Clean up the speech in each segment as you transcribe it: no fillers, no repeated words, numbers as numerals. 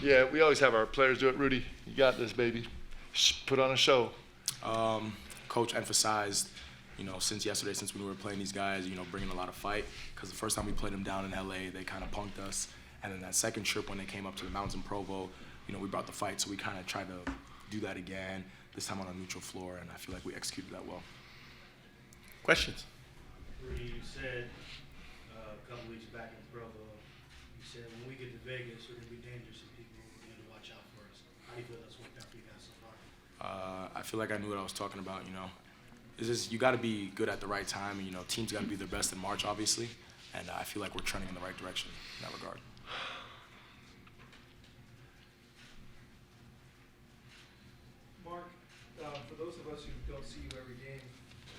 Yeah, we always have our players do it. Rudi, you got this, baby. Put on a show. Coach emphasized, since yesterday, since we were playing these guys, bringing a lot of fight. Because the first time we played them down in LA, they kind of punked us. And then that second trip when they came up to the mountains in Provo, we brought the fight. So we kind of tried to do that again, this time on a neutral floor, and I feel like we executed that well. Questions? Rudi, you said a couple weeks back in Provo, you said when we get to Vegas, we're going to be dangerous and people are going to watch out for us. How do you feel that's worked out for you guys so far? I feel like I knew what I was talking about, It's just you got to be good at the right time, and, teams got to be their best in March, obviously, and I feel like we're trending in the right direction in that regard. Mark, for those of us who don't see you every game,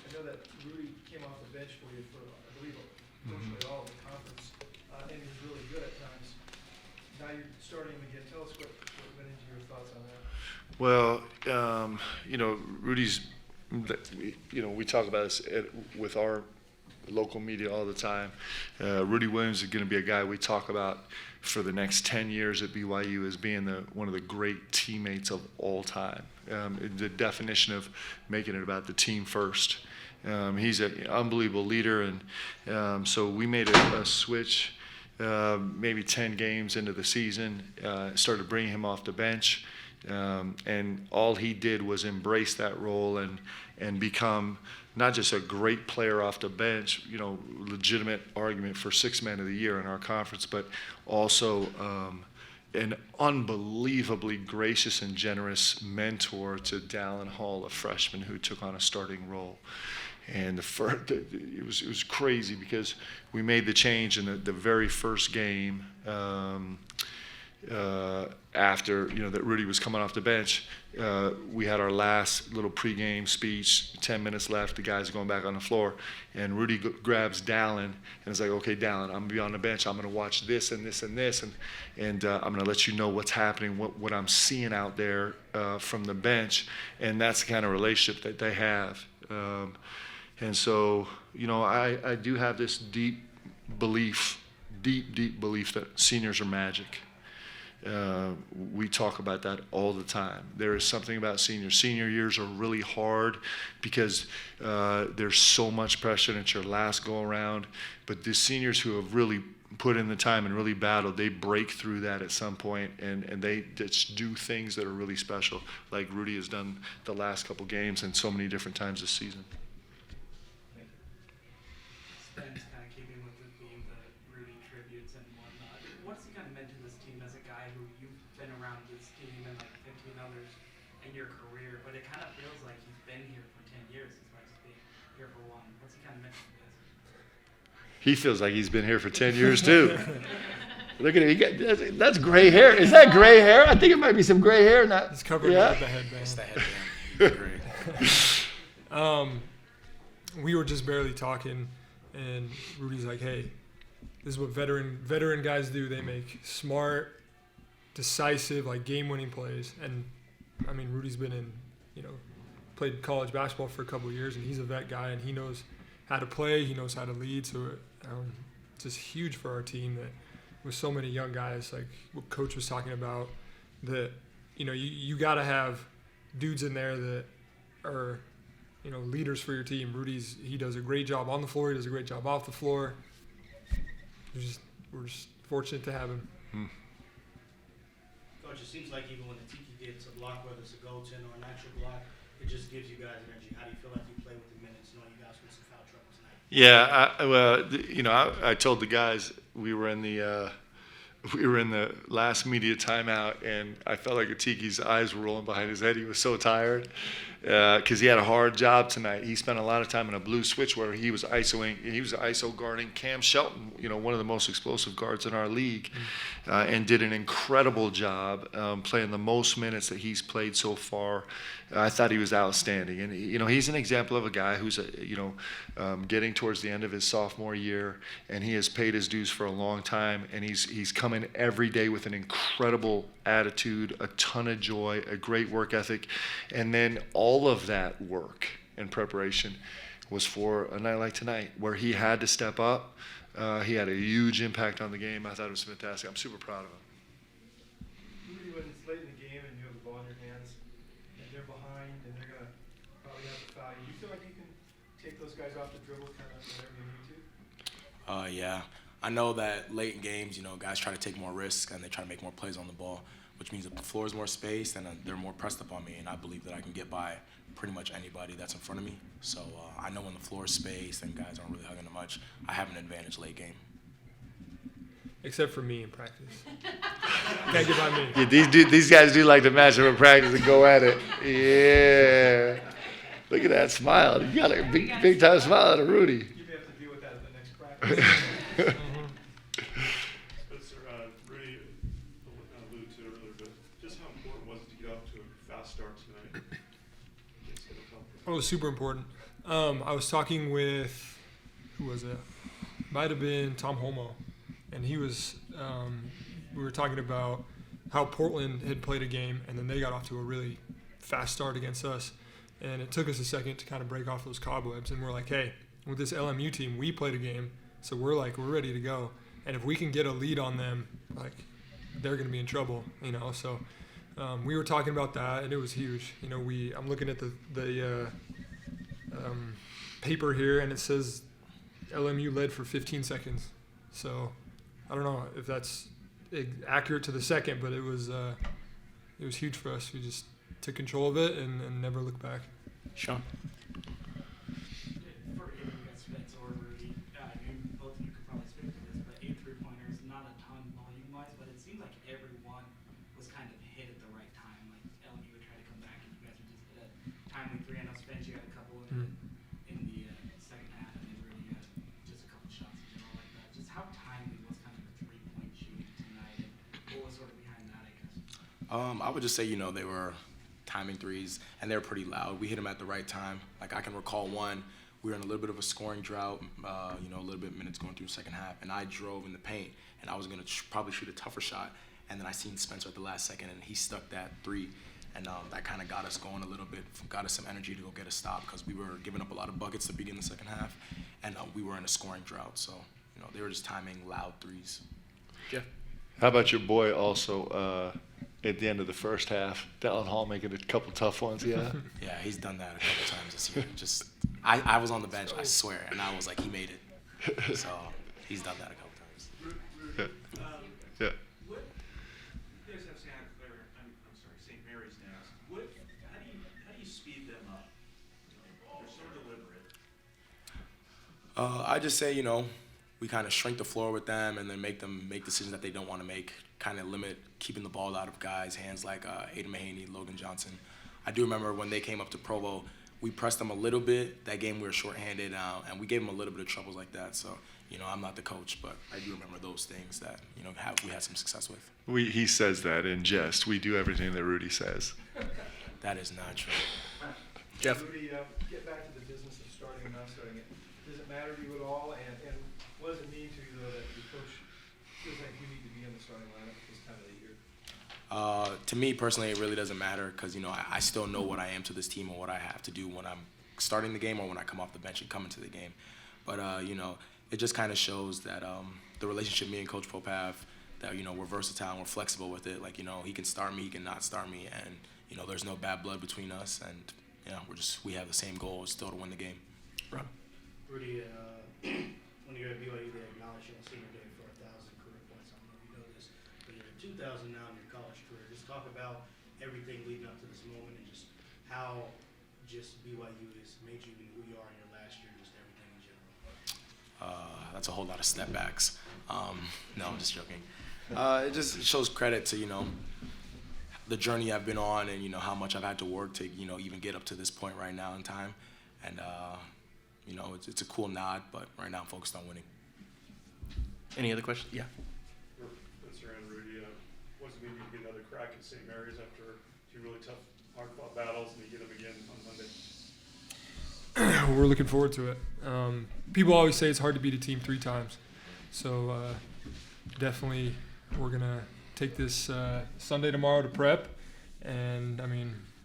I know that Rudi came off the bench for you for, I believe, virtually all of the conference, and he was really good at times. Now you're starting him again. Tell us what went into your thoughts on that. Well, Rudi's, we talk about this with our local media all the time. Rudi Williams is going to be a guy we talk about for the next 10 years at BYU as being one of the great teammates of all time. The definition of making it about the team first. He's an unbelievable leader, and so we made a switch maybe 10 games into the season, started bringing him off the bench, and all he did was embrace that role and become not just a great player off the bench, legitimate argument for Sixth Man of the Year in our conference, but also an unbelievably gracious and generous mentor to Dallin Hall, a freshman who took on a starting role. And it was crazy because we made the change in the very first game after that Rudi was coming off the bench. We had our last little pregame speech, 10 minutes left, the guys are going back on the floor, and Rudi grabs Dallin and is like, okay, Dallin, I'm going to be on the bench, I'm going to watch this and this and this, and I'm going to let you know what's happening, what I'm seeing out there from the bench, and that's the kind of relationship that they have. And so, I do have this deep belief that seniors are magic. We talk about that all the time. There is something about seniors. Senior years are really hard because there's so much pressure and it's your last go around. But the seniors who have really put in the time and really battled, they break through that at some point and they just do things that are really special, like Rudi has done the last couple games and so many different times this season. Spence kind of keeping with the theme, the Rudi tributes and whatnot. What's he kind of meant to this team as a guy who you've been around this team and like 15 others in your career, but it kind of feels like he's been here for 10 years as far as being here for one. What's he kind of meant to this? He feels like he's been here for 10 years too. Look at him. That's gray hair. Is that gray hair? I think it might be some gray hair. He's covered with the headband. It's the headband. Great. We were just barely talking, and Rudi's like, hey, this is what veteran guys do. They make smart, decisive, like game-winning plays. And, I mean, Rudi's been played college basketball for a couple of years, and he's a vet guy, and he knows how to play. He knows how to lead. So it's just huge for our team that with so many young guys, like what Coach was talking about, that, you got to have dudes in there that are – leaders for your team. He does a great job on the floor. He does a great job off the floor. We're just fortunate to have him. Coach, it seems like even when the Tiki gets a block, whether it's a goaltend or a natural block, it just gives you guys energy. How do you feel like you play with the minutes, knowing you guys with some foul trouble tonight? Yeah, I told the guys we were in the last media timeout, and I felt like Tiki's eyes were rolling behind his head. He was so tired because he had a hard job tonight. He spent a lot of time in a blue switch where he was ISO guarding Cam Shelton, one of the most explosive guards in our league, and did an incredible job playing the most minutes that he's played so far. I thought he was outstanding, and he's an example of a guy who's getting towards the end of his sophomore year, and he has paid his dues for a long time, and he's come in every day with an incredible attitude, a ton of joy, a great work ethic, and then all of that work and preparation was for a night like tonight where he had to step up. He had a huge impact on the game. I thought it was fantastic. I'm super proud of him. they're behind and they're gonna probably have to foul you. You feel like you can take those guys off the dribble kind of whenever you need to? Yeah. I know that late in games, guys try to take more risks and they try to make more plays on the ball, which means if the floor is more spaced, then they're more pressed up on me, and I believe that I can get by pretty much anybody that's in front of me. So I know when the floor is spaced and guys aren't really hugging it much, I have an advantage late game. Except for me in practice. Can't get by me. Yeah, these guys do like to match up in practice and go at it. Yeah. Look at that smile. You got a big time smile out of Rudy. You may have to deal with that at the next practice. Spencer, Rudi alluded to it earlier, but just how important was it to get off to a fast start tonight? Oh, it was super important. I was talking with, who was it? Might have been Tom Holmoe. And he was, we were talking about how Portland had played a game, and then they got off to a really fast start against us. And it took us a second to kind of break off those cobwebs. And we're like, hey, with this LMU team, we played a game, so we're ready to go. And if we can get a lead on them, they're going to be in trouble, So we were talking about that, and it was huge. I'm looking at the paper here, and it says LMU led for 15 seconds. So I don't know if that's accurate to the second, but it was huge for us. We just took control of it and never looked back. Sean? For either Spence or Rudi, both of you could probably speak to this, but 8 3-pointers, not a ton volume-wise, but it seemed like everyone was kind of hit at the right time. Like LMU would try to come back, and you guys would just hit a timely 3. I know Spence, you had a couple in the second half, and then Rudi had just a couple shots in general like that. Just how timely was kind of the 3-point shooting tonight, and what was sort of behind that, I guess? I would just say, they were timing threes, and they were pretty loud. We hit them at the right time. Like, I can recall one, we were in a little bit of a scoring drought, a little bit minutes going through the second half, and I drove in the paint, and I was going to probably shoot a tougher shot, and then I seen Spencer at the last second, and he stuck that 3, and that kind of got us going a little bit, got us some energy to go get a stop, because we were giving up a lot of buckets to begin the second half, and we were in a scoring drought, so, they were just timing loud threes. Jeff? How about your boy also at the end of the first half, Dallin Hall making a couple tough ones, yeah? Yeah, he's done that a couple times this year. I was on the bench, I swear, and I was like, he made it. So he's done that a couple times. Yeah. Yeah. What, you guys have St. Mary's now. How do you speed them up? They're so deliberate. I just say, we kind of shrink the floor with them and then make them make decisions that they don't want to make, kind of limit keeping the ball out of guys' hands like Aiden Mahaney, Logan Johnson. I do remember when they came up to Provo, we pressed them a little bit. That game we were shorthanded, and we gave them a little bit of troubles like that. So, I'm not the coach, but I do remember those things that, we had some success with. He says that in jest. We do everything that Rudi says. That is not true. Jeff? Rudi, get back to the business of starting and not starting it. Does it matter to you at all? And what does it mean to you, though, that your coach feels like you need to be in the starting lineup at this time of the year? To me personally, it really doesn't matter because I still know what I am to this team and what I have to do when I'm starting the game or when I come off the bench and come into the game. But it just kind of shows that the relationship me and Coach Pope have, that we're versatile and we're flexible with it. Like he can start me, he can not start me, and there's no bad blood between us, and we have the same goal, is still to win the game. Rob? Rudi, when you're at BYU, they acknowledge you on senior day for 1,000 career points. I don't know if you know this, but you're at 2,000 now in your college career. Just talk about everything leading up to this moment and just how BYU has made you who you are in your last year, just everything in general. That's a whole lot of step backs. No, I'm just joking. It just shows credit to the journey I've been on and how much I've had to work to even get up to this point right now in time, and it's a cool nod, but right now I'm focused on winning. Any other questions? Yeah. For Spencer and Rudi, what does it mean to get another crack at St. Mary's after 2 really tough, hard-fought battles, and you get them again on Monday? We're looking forward to it. People always say it's hard to beat a team 3 times. So definitely we're going to take this Sunday tomorrow to prep. And,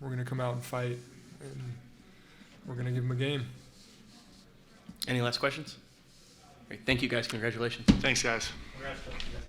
we're going to come out and fight. And we're going to give them a game. Any last questions? Great. Thank you, guys. Congratulations. Thanks, guys. Congrats,